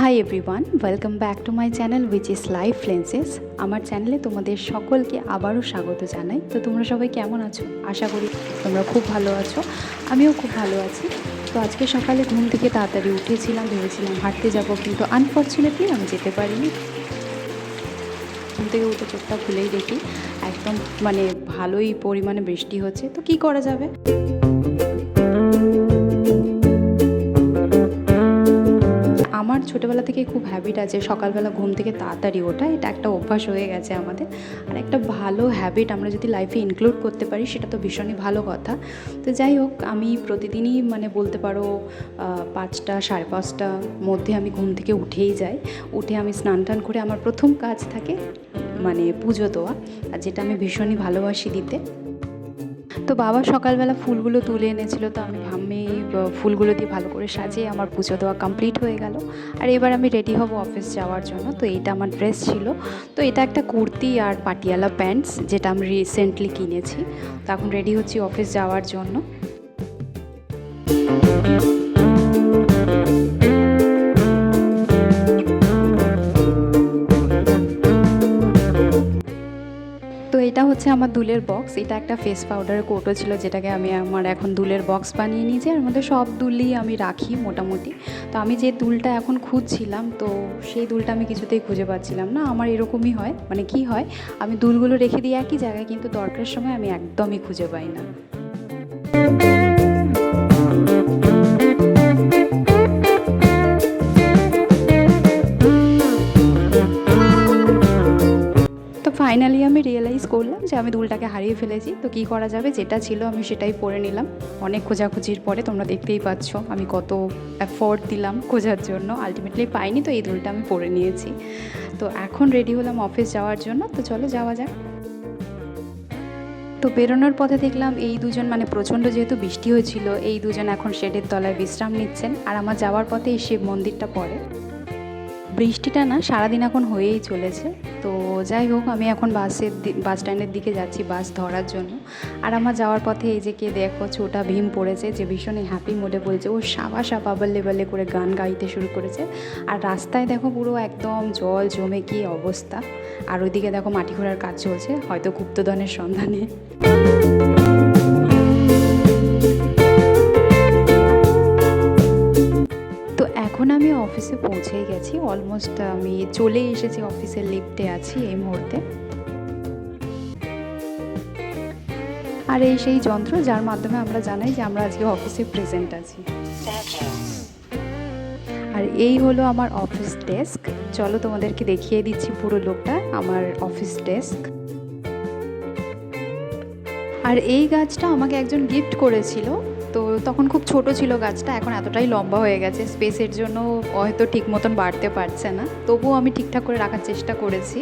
Hi everyone, welcome back to my channel which is life lenses. আমার চ্যানেলে তোমাদের সকলকে আবারও স্বাগত জানাই। তো তোমরা সবাই কেমন আছো? আশা করি তোমরা খুব ভালো আছো, আমিও খুব ভালো আছি। তো আজকে সকালে ঘুম থেকে তাড়াতাড়ি উঠেছিলাম, ভেবেছিলাম হাঁটতে যাব, কিন্তু আনফর্চুনেটলি আমি যেতে পারিনি। ঘুম থেকে উঠে চোখটা খুলেই দেখি একদম ভালোই পরিমাণে বৃষ্টি হচ্ছে। তো কি করা যাবে? আমার ছোটোবেলা থেকে খুব হ্যাবিট আছে সকালবেলা ঘুম থেকে তাড়াতাড়ি ওঠা, এটা একটা অভ্যাস হয়ে গেছে আমাদের। আর একটা ভালো হ্যাবিট আমরা যদি লাইফে ইনক্লুড করতে পারি সেটা তো ভীষণই ভালো কথা। তো যাই হোক, আমি প্রতিদিনই বলতে পারো 5টা 5:30টার মধ্যে আমি ঘুম থেকে উঠেই যাই। উঠে আমি স্নান টান করে আমার প্রথম কাজ থাকে পুজো দেওয়া, আর যেটা আমি ভীষণই ভালোবাসি দিতে। তো বাবা সকালবেলা ফুলগুলো তুলে এনেছিল, তো আমি ফুলগুলো দিয়ে ভালো করে সাজিয়ে আমার পুজো দেওয়া কমপ্লিট হয়ে গেল। আর এবার আমি রেডি হব অফিস যাওয়ার জন্য। তো এইটা আমার ড্রেস ছিল। তো এটা একটা কুর্তি আর পাটিয়ালা প্যান্টস, যেটা আমি রিসেন্টলি কিনেছি। তো এখন রেডি হচ্ছি অফিস যাওয়ার জন্য। তো এটা হচ্ছে আমার দুলের বক্স। এটা একটা ফেস পাউডারের কৌটো ছিল, যেটাকে আমি আমার এখন দুলের বক্স বানিয়ে নিয়েছি। আর মধ্যে সব দুলই আমি রাখি মোটামুটি। তো আমি যে দুলটা এখন খুঁজছিলাম, তো সেই দুলটা আমি কিছুতেই খুঁজে পাচ্ছিলাম না। আমার এরকমই হয়, কি হয়, আমি দুলগুলো রেখে দিই একই জায়গায়, কিন্তু দরকারের সময় আমি একদমই খুঁজে পাই না। ফাইনালি আমি রিয়েলাইজ করলাম যে আমি দুলটাকে হারিয়ে ফেলেছি। তো কী করা যাবে, যেটা ছিল আমি সেটাই পরে নিলাম। অনেক খোঁজাখুঁজির পরে তোমরা দেখতেই পাচ্ছ আমি কত এফোর্ট দিলাম খোঁজার জন্য, আলটিমেটলি পাইনি। তো এই দুলটা আমি পরে নিয়েছি। তো এখন রেডি হলাম অফিস যাওয়ার জন্য। তো চলো যাওয়া যাক। তো বেরোনোর পথে দেখলাম এই দুজন প্রচণ্ড যেহেতু বৃষ্টি হয়েছিল, এই দুজন এখন শেডের তলায় বিশ্রাম নিচ্ছেন। আর আমার যাওয়ার পথে এই শিব মন্দিরটা পড়ে। বৃষ্টিটা না সারাদিন এখন হয়েই চলেছে। তো যাই হোক, আমি এখন বাস স্ট্যান্ডের দিকে যাচ্ছি বাস ধরার জন্য। আর আমার যাওয়ার পথে এই যে কে দেখো, ছোটা ভীম পড়েছে, যে ভীষণই হ্যাপি মোডে বলছে। ও সাবাসা বাবাল্লে বাল্লে করে গান গাইতে শুরু করেছে। আর রাস্তায় দেখো পুরো একদম জল জমে কি অবস্থা। আর ওইদিকে দেখো মাটি খোঁড়ার কাজ চলছে, হয়তো গুপ্তধনের সন্ধানে। এখন আমি অফিসে পৌঁছেই গেছি, অলমোস্ট আমি চলে এসেছি, অফিসের লিফটে আছি এই মুহূর্তে। আর এই সেই যন্ত্র যার মাধ্যমে আমরা জানাই যে আমরা আজকে অফিসে প্রেজেন্ট আছি। আর এই হলো আমার অফিস ডেস্ক। চলো তোমাদেরকে দেখিয়ে দিচ্ছি পুরো লোকটা, আমার অফিস ডেস্ক। আর এই গাছটা আমাকে একজন গিফট করেছিল। তো তখন খুব ছোট ছিল গাছটা, এখন এতটাই লম্বা হয়ে গেছে, স্পেসের জন্য হয়তো ঠিক মতন বাড়তে পারছে না। তবুও আমি ঠিকঠাক করে রাখার চেষ্টা করেছি।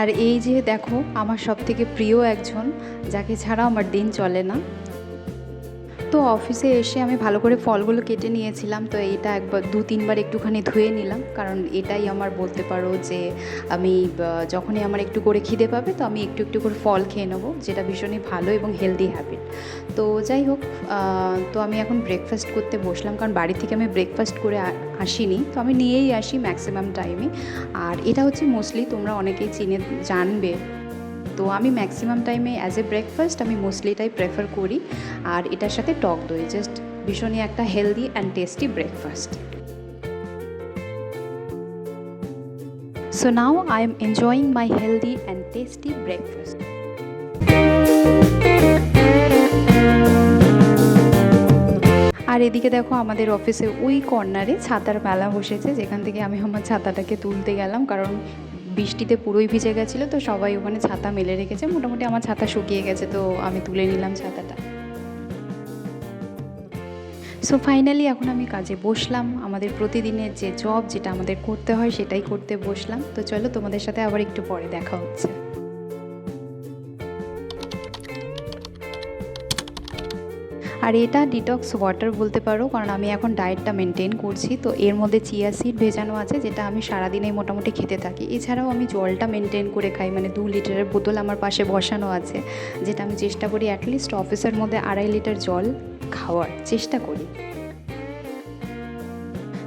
আর এই যে দেখো, আমার সবথেকে প্রিয় একজন, যাকে ছাড়া আমার দিন চলে না। তো অফিসে এসে আমি ভালো করে ফলগুলো কেটে নিয়েছিলাম। তো এইটা 2-3বার একটুখানি ধুয়ে নিলাম, কারণ এটাই আমার বলতে পারো যে আমি যখনই আমার একটু করে খিদে পাবে, তো আমি একটু একটু করে ফল খেয়ে নেবো, যেটা ভীষণই ভালো এবং হেলদি হ্যাবিট। তো যাই হোক, তো আমি এখন ব্রেকফাস্ট করতে বসলাম, কারণ বাড়ি থেকে আমি ব্রেকফাস্ট করে আসিনি, তো আমি নিয়েই আসি ম্যাক্সিমাম টাইমে। আর এটা হচ্ছে মোস্টলি তোমরা অনেকেই জানবে। তো আমি ম্যাক্সিমাম টাইমে অ্যাজ এ ব্রেকফাস্ট আমি মোস্টলিটাই প্রেফার করি। আর এটার সাথে টক দই, জাস্ট ভীষণই একটা healthy and tasty breakfast. So now I am enjoying my healthy and tasty breakfast. আর এদিকে দেখো, আমাদের অফিসে ওই কর্নারে ছাতার মেলা বসেছে, যেখান থেকে আমি আমার ছাতাটাকে তুলতে গেলাম, কারণ বৃষ্টিতে পুরোই ভিজে গেছিলো। তো সবাই ওখানে ছাতা মেলে রেখেছে, মোটামুটি আমার ছাতা শুকিয়ে গেছে, তো আমি তুলে নিলাম ছাতাটা। সো ফাইনালি এখন আমি কাজে বসলাম, আমাদের প্রতিদিনের যে জব, যেটা আমাদের করতে হয় সেটাই করতে বসলাম। তো চলো তোমাদের সাথে আবার একটু পরে দেখা হচ্ছে। আর এটা ডিটক্স ওয়াটার বলতে পারো, কারণ আমি এখন ডায়েটটা মেনটেন করছি। তো এর মধ্যে চিয়া সিড ভেজানো আছে, যেটা আমি সারাদিনেই মোটামুটি খেতে থাকি। এছাড়াও আমি জলটা মেনটেন করে খাই, মানে 2 লিটারের বোতল আমার পাশে বসানো আছে, যেটা আমি চেষ্টা করি অ্যাটলিস্ট অফিসের মধ্যে 2.5 লিটার জল খাওয়ার চেষ্টা করি।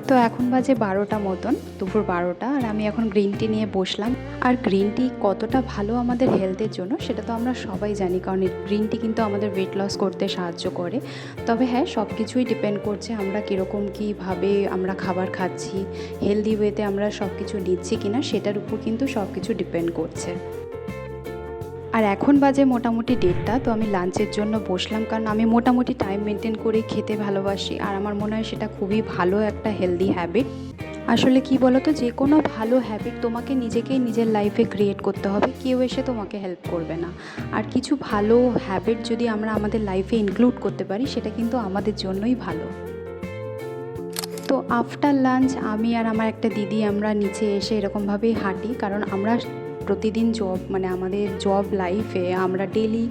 তো এখন বাজে 12টা মতন, দুপুর 12টা, আর আমি এখন গ্রিন টি নিয়ে বসলাম। আর গ্রিন টি কতটা ভালো আমাদের হেলথের জন্য সেটা তো আমরা সবাই জানি, কারণ গ্রিন টি কিন্তু আমাদের ওয়েট লস করতে সাহায্য করে। তবে হ্যাঁ, সব কিছুই ডিপেন্ড করছে আমরা কীরকম কীভাবে আমরা খাবার খাচ্ছি, হেলদি ওয়েতে আমরা সব কিছু নিচ্ছি কিনা, সেটার উপর কিন্তু সব কিছু ডিপেন্ড করছে। আর এখন বাজে মোটামুটি 1:30, তো আমি লাঞ্চের জন্য বসলাম, কারণ আমি মোটামুটি টাইম মেনটেন করেই খেতে ভালোবাসি। আর আমার মনে হয় সেটা খুবই ভালো একটা হেলদি হ্যাবিট। আসলে কি বলো তো, যে কোনো ভালো হ্যাবিট তোমাকে নিজেকেই নিজের লাইফে ক্রিয়েট করতে হবে, কেউ এসে তোমাকে হেল্প করবে না। আর কিছু ভালো হ্যাবিট যদি আমরা আমাদের লাইফে ইনক্লুড করতে পারি, সেটা কিন্তু আমাদের জন্যই ভালো। তো আফটার লাঞ্চ আমি আর আমার একটা দিদি আমরা নিচে এসে এরকমভাবেই হাঁটি, কারণ আমরা প্রতিদিন মানে আমাদের জব লাইফে আমরা ডেলি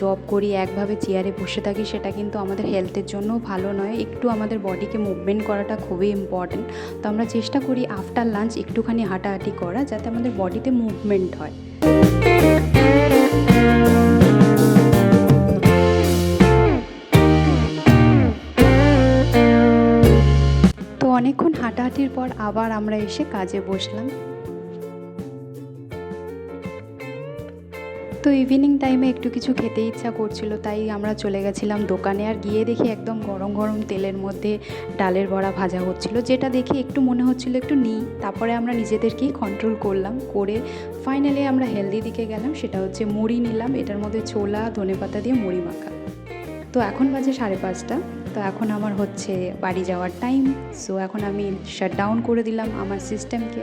জব করি, একভাবে চেয়ারে বসে থাকি, সেটা কিন্তু আমাদের হেলথের জন্য ভালো নয়। একটু আমাদের বডিকে মুভমেন্ট করাটা খুবই ইম্পর্ট্যান্ট। তো আমরা চেষ্টা করি আফটার লাঞ্চ একটুখানি হাঁটাহাঁটি করা, যাতে আমাদের বডিতে মুভমেন্ট হয়। তো অনেকক্ষণ হাঁটাহাঁটির পর আবার আমরা এসে কাজে বসলাম। তো ইভিনিং টাইমে একটু কিছু খেতে ইচ্ছা করছিল, তাই আমরা চলে গেছিলাম দোকানে। আর গিয়ে দেখি একদম গরম গরম তেলের মধ্যে ডালের বড়া ভাজা হচ্ছিল, যেটা দেখে একটু মনে হচ্ছিল একটু নিই। তারপরে আমরা নিজেদেরকেই কন্ট্রোল করলাম, করে ফাইনালি আমরা হেলদি দিকে গেলাম। সেটা হচ্ছে মুড়ি নিলাম, এটার মধ্যে ছোলা ধনেপাতা দিয়ে মুড়ি মাখা। তো এখন বাজে 5:30, তো এখন আমার হচ্ছে বাড়ি যাওয়ার টাইম। সো এখন আমি শাট ডাউন করে দিলাম আমার সিস্টেমকে,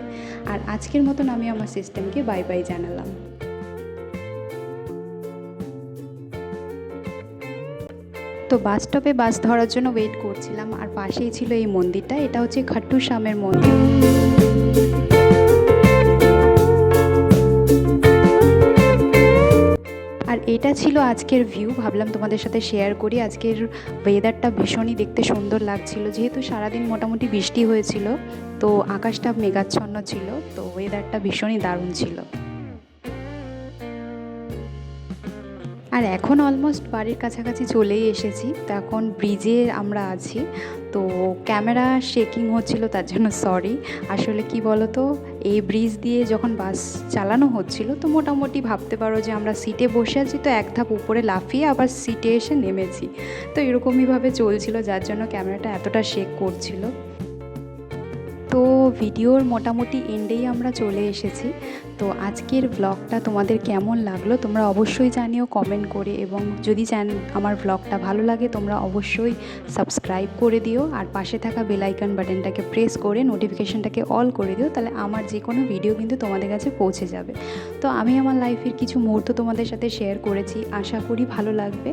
আর আজকের মতন আমি আমার সিস্টেমকে বাই বাই জানালাম। তো বাস স্টপে বাস ধরার জন্য ওয়েট করছিলাম, আর পাশেই ছিল এই মন্দিরটা। এটা হচ্ছে খাট্টু শ্যামের মন্দির। আর এটা ছিল আজকের ভিউ, ভাবলাম তোমাদের সাথে শেয়ার করি। আজকের ওয়েদারটা ভীষণই দেখতে সুন্দর লাগছিল, যেহেতু সারাদিন মোটামুটি বৃষ্টি হয়েছিল, তো আকাশটা মেঘাচ্ছন্ন ছিল, তো ওয়েদারটা ভীষণই দারুণ ছিল। আর এখন অলমোস্ট বাড়ির কাছাকাছি চলেই এসেছি। তো এখন ব্রিজে আমরা আছি। তো ক্যামেরা শেকিং হচ্ছিল, তার জন্য সরি। আসলে কি বলো তো, এই ব্রিজ দিয়ে যখন বাস চালানো হচ্ছিল, তো মোটামুটি ভাবতে পারো যে আমরা সিটে বসে আছি, তো এক ধাপ উপরে লাফিয়ে আবার সিটে এসে নেমেছি। তো এরকমইভাবে চলছিল, যার জন্য ক্যামেরাটা এতটা শেক করছিল। তো ভিডিওর মোটামুটি এন্ডেই আমরা চলে এসেছি। তো আজকের ব্লগটা তোমাদের কেমন লাগলো তোমরা অবশ্যই জানিও কমেন্ট করে, এবং যদি আমার ব্লগটা ভালো লাগে তোমরা অবশ্যই সাবস্ক্রাইব করে দিও, আর পাশে থাকা বেল আইকন বাটনটাকে প্রেস করে নোটিফিকেশনটাকে অল করে দিও, তাহলে আমার যে কোনো ভিডিও কিন্তু তোমাদের কাছে পৌঁছে যাবে। তো আমি আমার লাইফের কিছু মুহূর্ত তোমাদের সাথে শেয়ার করেছি, আশা করি ভালো লাগবে।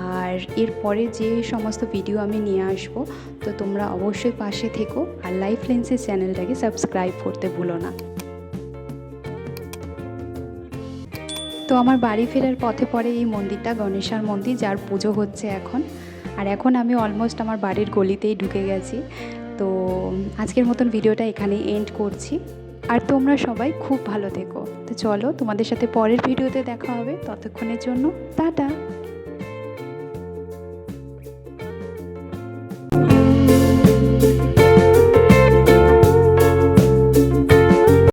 আর এরপরে যে সমস্ত ভিডিও আমি নিয়ে আসবো, তো তোমরা অবশ্যই পাশে থেকো, আর লাইফ লেন্সের চ্যানেলটাকে সাবস্ক্রাইব করতে ভুলো না। তো আমার বাড়ি ফেরার পথে পড়ে এই মন্দিরটা, গণেশার মন্দির, যার পুজো হচ্ছে এখন। আর এখন আমি অলমোস্ট আমার বাড়ির গলিতেই ঢুকে গেছি। তো আজকের মতন ভিডিওটা এখানেই এন্ড করছি, আর তোমরা সবাই খুব ভালো থেকো। তো চলো, তোমাদের সাথে পরের ভিডিওতে দেখা হবে, ততক্ষণের জন্য টাটা।